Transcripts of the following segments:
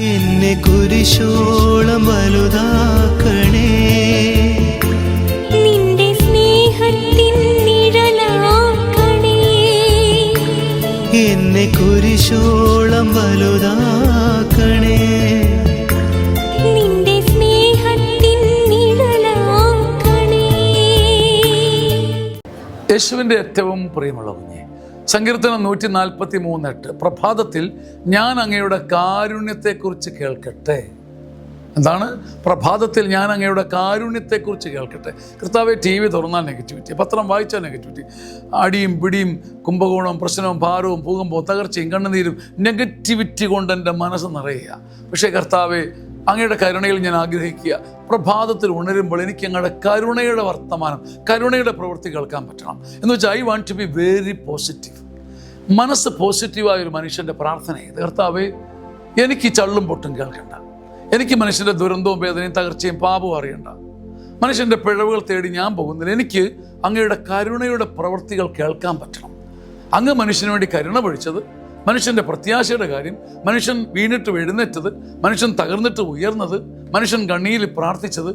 എന്നെ കുരിശോളം വലുതാക്കണേ, നിന്റെ സ്നേഹത്തിൻ നിഴലാക്കണേ. എന്നെ കുരിശോളം വലുതാക്കണേ, നിന്റെ സ്നേഹത്തിൻ നിഴലാക്കണേ. യേശുവിൻ്റെ ഏറ്റവും പ്രിയമുള്ള കുഞ്ഞെ, സങ്കീർത്തനം 143:8, പ്രഭാതത്തിൽ ഞാൻ അങ്ങയുടെ കാരുണ്യത്തെക്കുറിച്ച് കേൾക്കട്ടെ. എന്താണ്? പ്രഭാതത്തിൽ ഞാൻ അങ്ങയുടെ കാരുണ്യത്തെക്കുറിച്ച് കേൾക്കട്ടെ. കർത്താവെ, TV തുറന്നാൽ നെഗറ്റിവിറ്റി, പത്രം വായിച്ചാൽ നെഗറ്റിവിറ്റി, അടിയും പിടിയും കുംഭകോണവും പ്രശ്നവും ഭാരവും ഭൂകമ്പവും തകർച്ചയും കണ്ണുനീരും നെഗറ്റിവിറ്റി കൊണ്ട് എൻ്റെ മനസ്സ് നിറയുക. പക്ഷേ കർത്താവെ, അങ്ങയുടെ കരുണയിൽ ഞാൻ ആഗ്രഹിക്കുക, പ്രഭാതത്തിൽ ഉണരുമ്പോൾ എനിക്ക് അങ്ങയുടെ കരുണയുടെ വർത്തമാനം, കരുണയുടെ പ്രവൃത്തി കേൾക്കാൻ പറ്റണം. എന്ന് വെച്ചാൽ I want to be very positive. മനസ്സ് പോസിറ്റീവായ ഒരു മനുഷ്യൻ്റെ പ്രാർത്ഥന ചെയ്ത്, കർത്താവെ, എനിക്ക് ചള്ളും പൊട്ടും കേൾക്കണ്ട, എനിക്ക് മനുഷ്യൻ്റെ ദുരന്തവും വേദനയും തകർച്ചയും പാപവും അറിയണ്ട, മനുഷ്യൻ്റെ പിഴവുകൾ തേടി ഞാൻ പോകുന്നില്ല, എനിക്ക് അങ്ങയുടെ കരുണയുടെ പ്രവൃത്തികൾ കേൾക്കാൻ പറ്റണം. അങ്ങ് മനുഷ്യന് വേണ്ടി കരുണ പൊഴിച്ചത്, മനുഷ്യൻ്റെ പ്രത്യാശയുടെ കാര്യം, മനുഷ്യൻ വീണിട്ട് എഴുന്നേറ്റത്, മനുഷ്യൻ തകർന്നിട്ട് ഉയർന്നത്, മനുഷ്യൻ കണ്ണീരിൽ പ്രാർത്ഥിച്ചത്,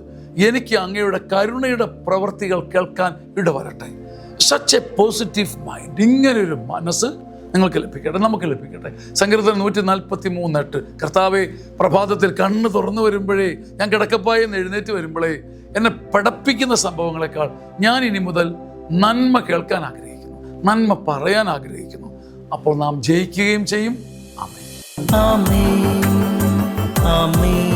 എനിക്ക് അങ്ങയുടെ കരുണയുടെ പ്രവൃത്തികൾ കേൾക്കാൻ ഇടവരട്ടെ. സച്ച് എ പോസിറ്റീവ് മൈൻഡ്, ഇങ്ങനൊരു മനസ്സ് നിങ്ങൾക്ക് ലഭിക്കട്ടെ, നമുക്ക് ലഭിക്കട്ടെ. സങ്കീർത്തനം 143:8, കർത്താവെ, പ്രഭാതത്തിൽ കണ്ണ് തുറന്നു വരുമ്പോഴേ, ഞാൻ കിടക്കപ്പായെന്ന് എഴുന്നേറ്റ് വരുമ്പോഴേ, എന്നെ പടപ്പിക്കുന്ന സംഭവങ്ങളെക്കാൾ ഞാൻ ഇനി മുതൽ നന്മ കേൾക്കാൻ ആഗ്രഹിക്കുന്നു, നന്മ പറയാൻ ആഗ്രഹിക്കുന്നു. അപ്പോൾ നാം ജയിക്കുകയും ചെയ്യും. ആമേൻ. ആമേൻ, ആമേൻ.